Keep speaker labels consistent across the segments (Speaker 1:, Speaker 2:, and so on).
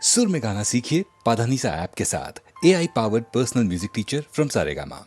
Speaker 1: सुर में गाना सीखिए पाधानीसा ऐप के साथ। AI powered personal music teacher from Saregama.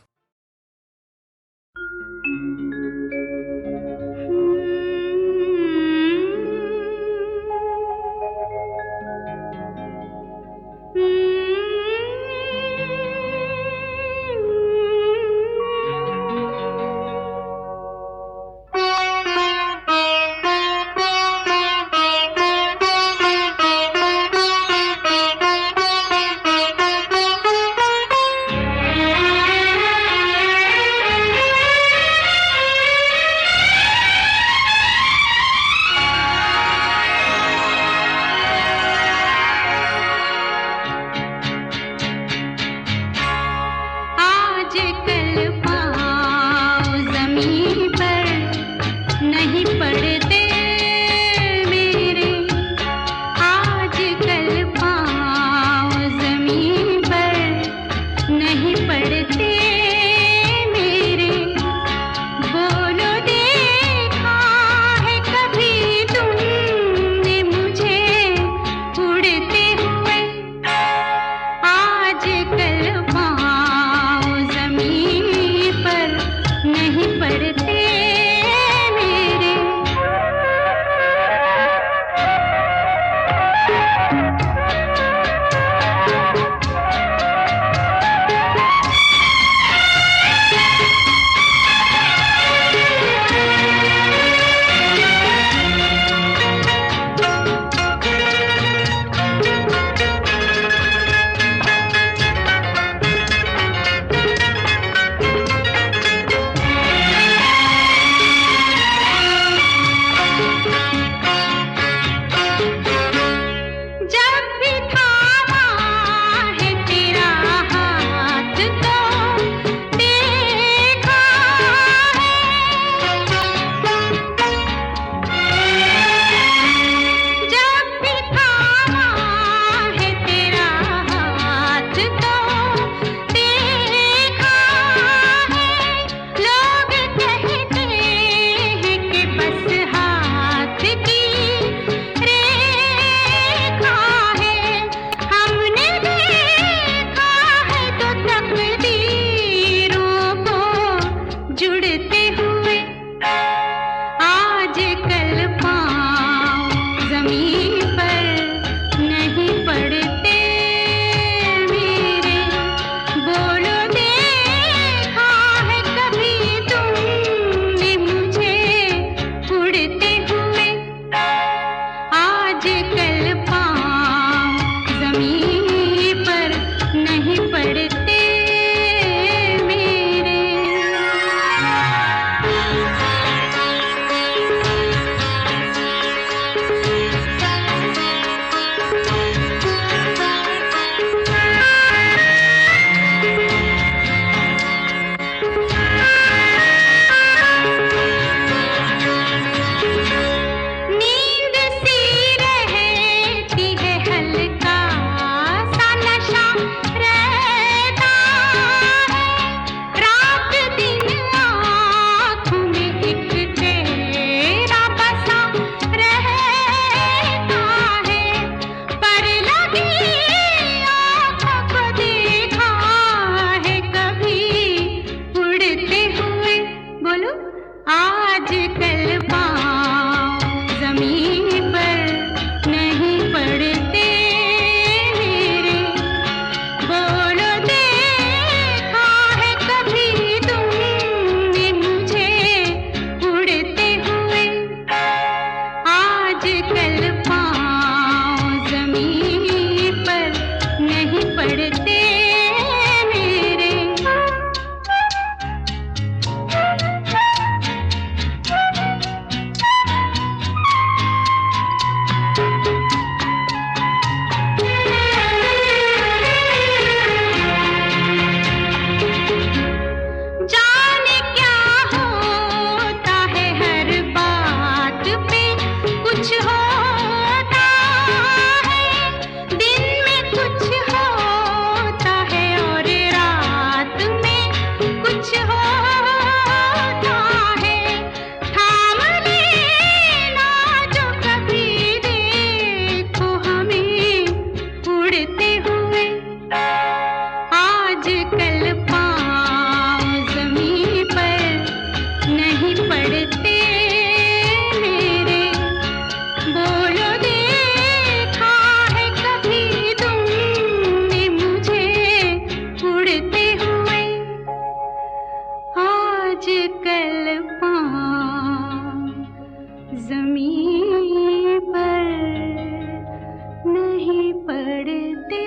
Speaker 2: पड़ते।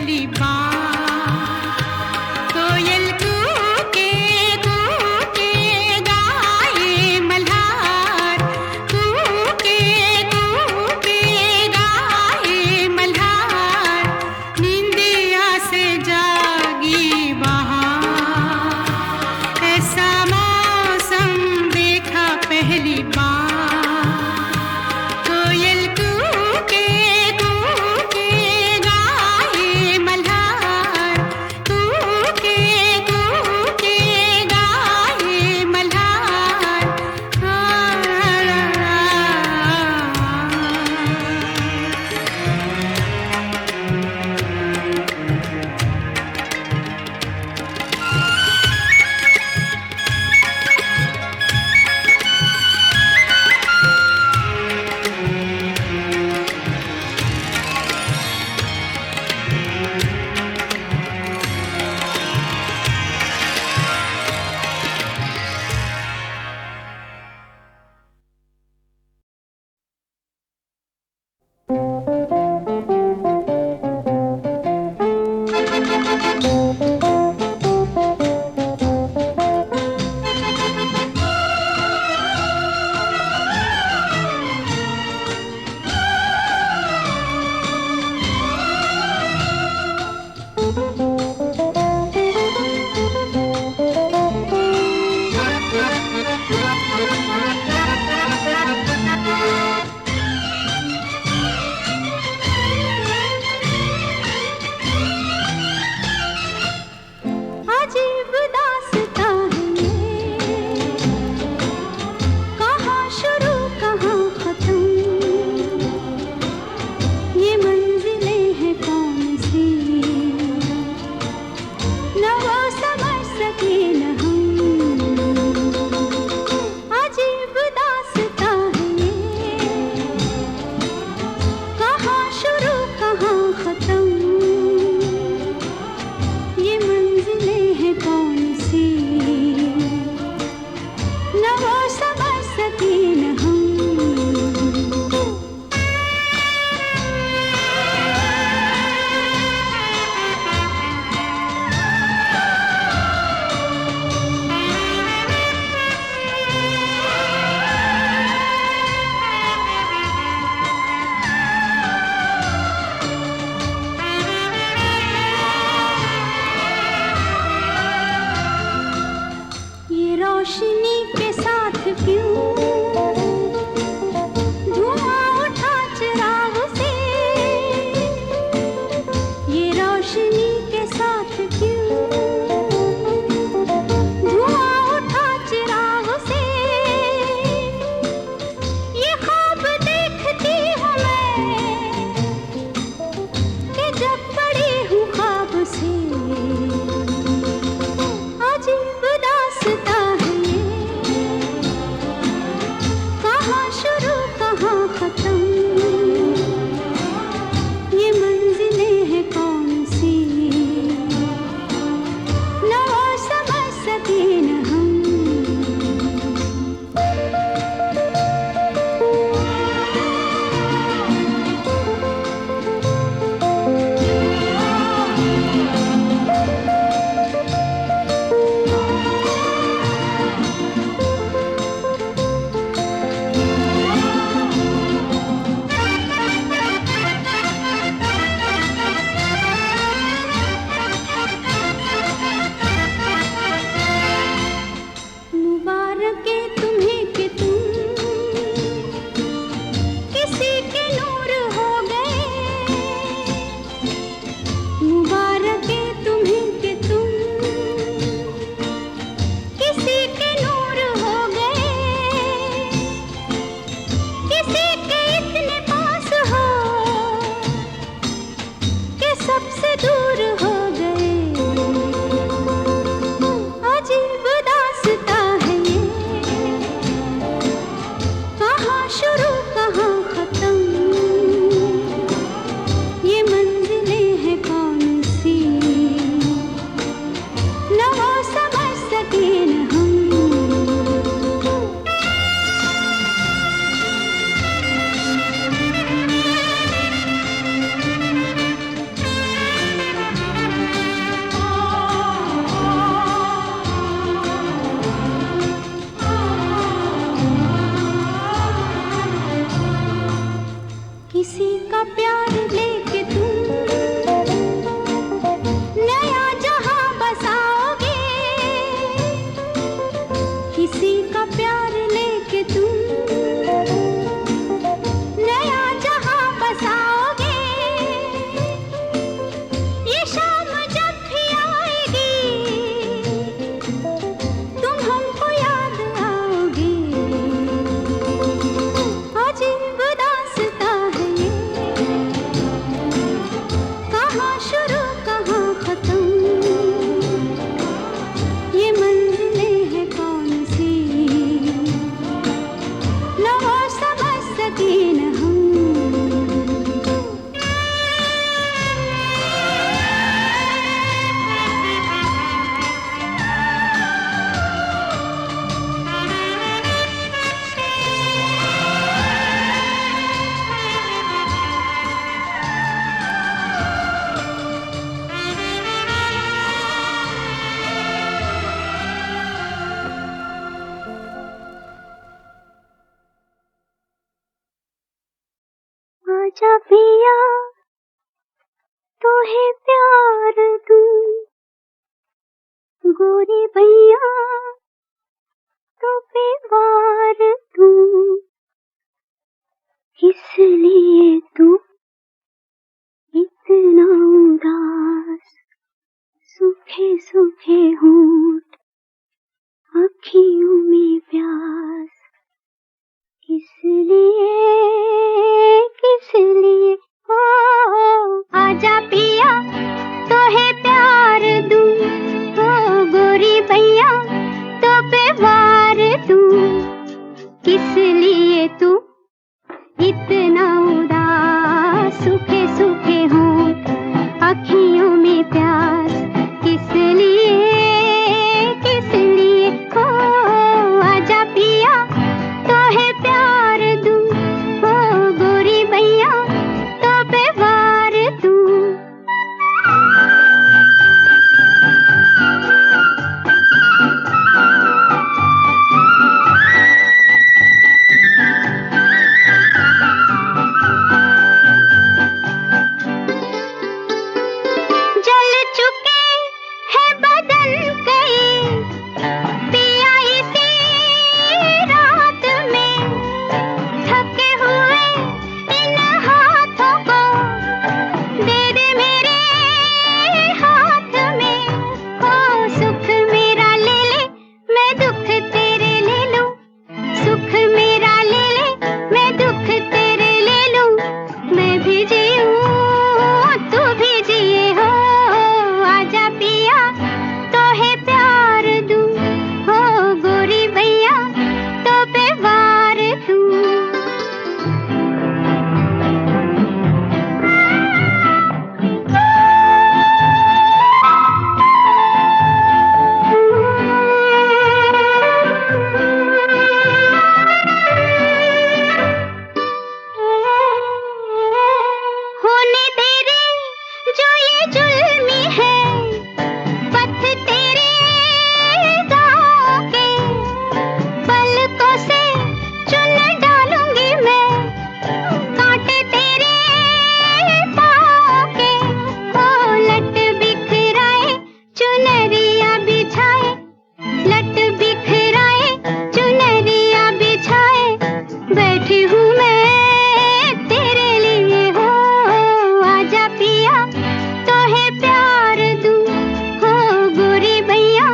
Speaker 2: पहली बार कोयल कूके कूके गाए मल्हार, कूके कूके गाए मल्हार, नींदिया से जागी बहार, ऐसा मौसम देखा पहली बार कोयल कूके कूके गाए मल्हार। किसी का प्यार लेके तुम नया जहां बसाओगे, किसी का प्यार लेके तुम नया जहां बसाओगे। ये शाम जब भी आएगी तुम हमको याद आओगे। अजीब दास्तां है ये, कहाँ शुरू कहाँ खत्म, ये मंजिलें हैं कौन सी, न वो समझ सके न हम। आजा पिया तोहे प्यार दूं, गोरी भैया तो पे वार दूं, इसलिए तू इतना उदास, सूखे सूखे होंठ अखियों में प्यास, किसलिए ओ आजा पिया तोहे प्यार दूं, ओ गोरी भैया तो पे वार दूं, किसलिए तू इतना उदास, सूखे सूखे होंठ अखियों में प्यास, किसलिए ओ आजा पिया तोहे प्यार दूं, ओ गोरी भैया तो पे वार दूं। जल चुके हैं बदन कई पिया इसी रात में, थके हुए इन हाथों को दे दे मेरे हाथ में, ओ सुख मेरा ले ले मैं दुख तेरे ले लूं, सुख मेरा ले ले मैं दुख तेरे ले लूं, मैं भी जीऊं तू भी जिए हो, आजा पिया तोहे प्यार दूं, हो गोरी भैया तो पे वार दूं। होने दे रे जो ये जुल्मी है, पथ तेरे गाँव के, पलकों से चुन डालूंगी मैं कांटे तेरे पाँव के, ओ लट बिखराए चुनरिया बिछाए, लट बिखराए चुनरिया बिछाए, बैठी हूँ मैं तेरे लिए हो, आजा पिया तोहे प्यार दूं, हो गोरी भैया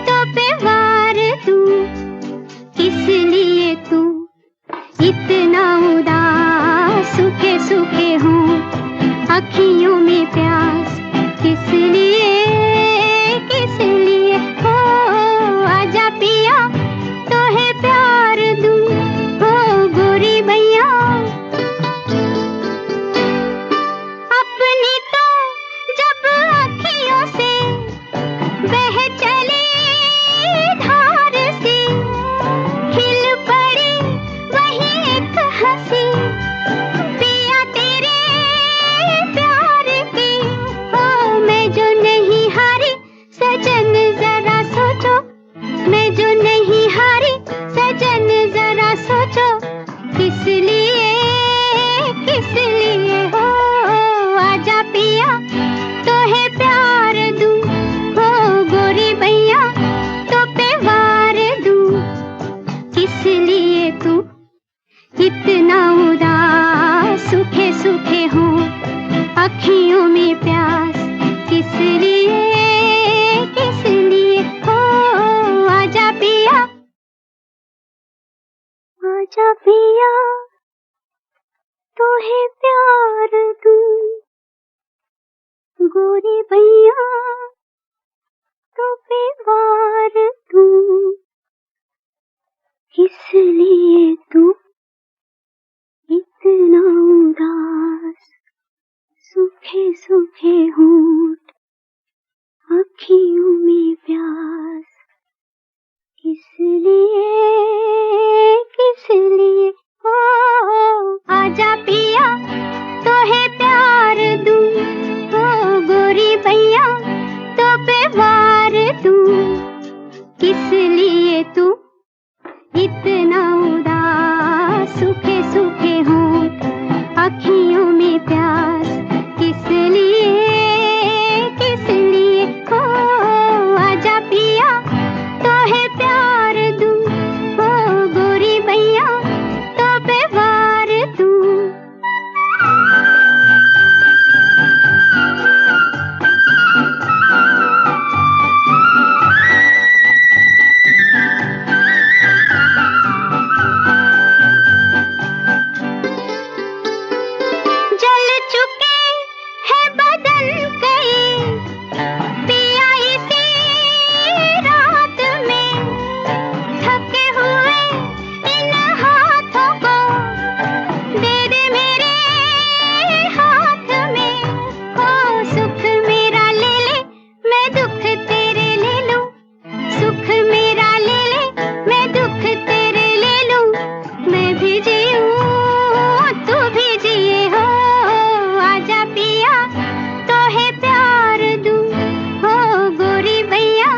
Speaker 2: तो पे वार दूं, किसलिए तू इतना उदास, सूखे सूखे होंठ अखियों में प्यास, किसलिए हो आजा पिया तोहे प्यार दूं, हो गोरी भैया। अपनी तो जब अखियों से बह चली धार सी, खिल पड़ी वही एक हंसी, पिया तेरे प्यार की, ओ मैं जो नहीं गोरी भैया तो पे वार दूं, किस लिए तू इतना उदास, सूखे सूखे होंठ, अखियों में प्यास, किस लिए ओ आजा पिया तो है प्यार दूं, ओ गोरी भैया तो पे वार दूं, किस लिए तू इतना उदास, सूखे सूखे होंठ, अखियों में प्यास, किस लिए ओ आजा पिया तो है प्यार दूं, ओ गोरी भैया तो पे वार दूं। जल चुके हैं बदन कई पिया इसी रात में, थके हुए इन हाथों को दे दे मेरे हाथ में, ओ सुख मेरा ले ले मैं दुख तेरे ले लूं, सुख मेरा ले ले मैं दुख तेरे ले लूं, मैं भी जीऊं तू भी जिए हो, आजा पिया तो है प्यार दूं, हो गोरी भैया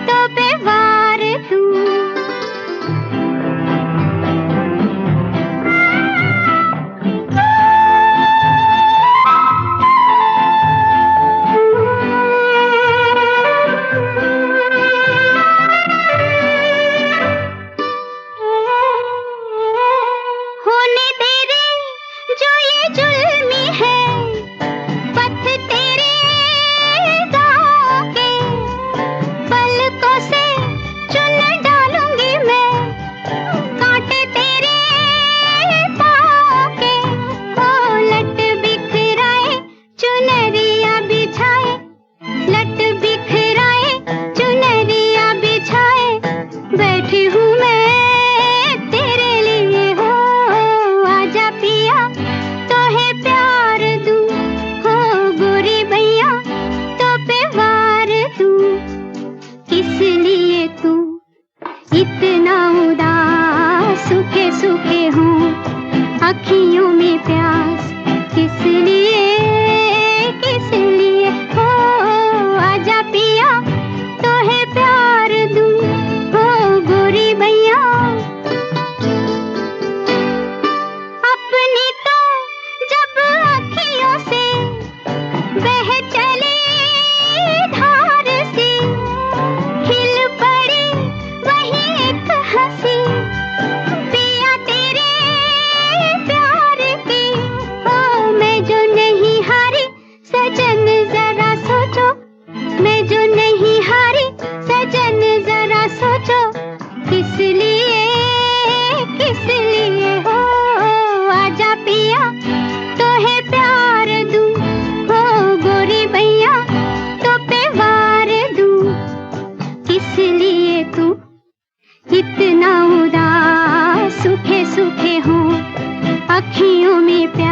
Speaker 2: तो पे वार दूं। होने तेरे जो ये जुल्मी है, पथ तेरे गाँव के, पलकों से चुन डालूंगी मैं, कांटे तेरे पाँव के, ओ लट बिखराए चुनरिया बिछाए, लट बिखराए चुनरिया बिछाए, बैठी हूँ मैं तेरे लिए हो, आजा पिया तो है प्यार दूं, हो गोरी भैया तो पे वार दूं, किस लिए तू इतना उदास, सूखे सूखे हों, अखियों में प्यास, किस लिए हो आजा पिया तो है प्यार दूं, हो गोरी भैया। अपनी तो जब अखियों से बह चली धार सी, खिल पड़ी वही एक हंसी, पिया तेरे प्यार की, ओ मैं जो नहीं हारी सजन जरा सोचो, मैं जो नहीं हारी सजन जरा सोचो, किस लिए हो आजा पिया तो है प्यार दूं, हो गोरी भैया तो पे वार दूं, किस लिए तू इतना उदास, सूखे सूखे हों, अखियों में प्यार।